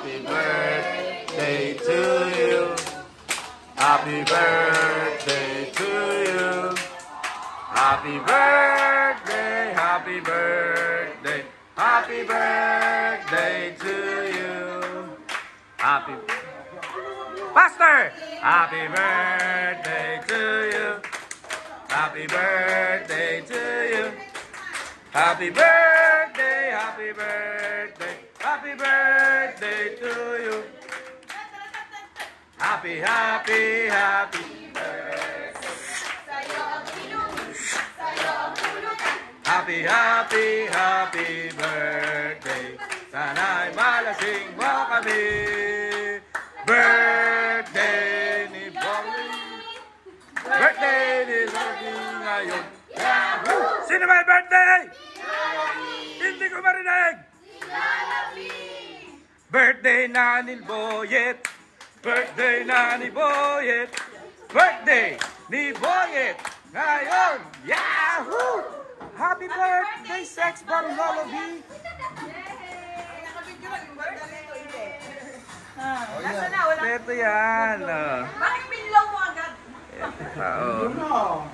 Happy birthday to you. Happy birthday to you. Happy birthday, happy birthday, happy birthday to you. Happy Pastor! Happy birthday to you. Happy birthday to you. Happy birthday, happy birthday, happy birthday to you. Happy, happy, happy birthday. Happy, happy, happy birthday. Sana'y malasing mo kami. Birthday ni Bobby. Birthday ni Bobby ngayon. Yahoo! Sino may birthday? Hindi ko marinig. Birthday na ni Boyet. Birthday na ni Boyet. Birthday ni Boyet ngayon. Yahoo! Happy birthday, Sex Bomb Lullaby. Nasa na? Wala. Ito yan. Bakit pinlaw mo agad? Oo.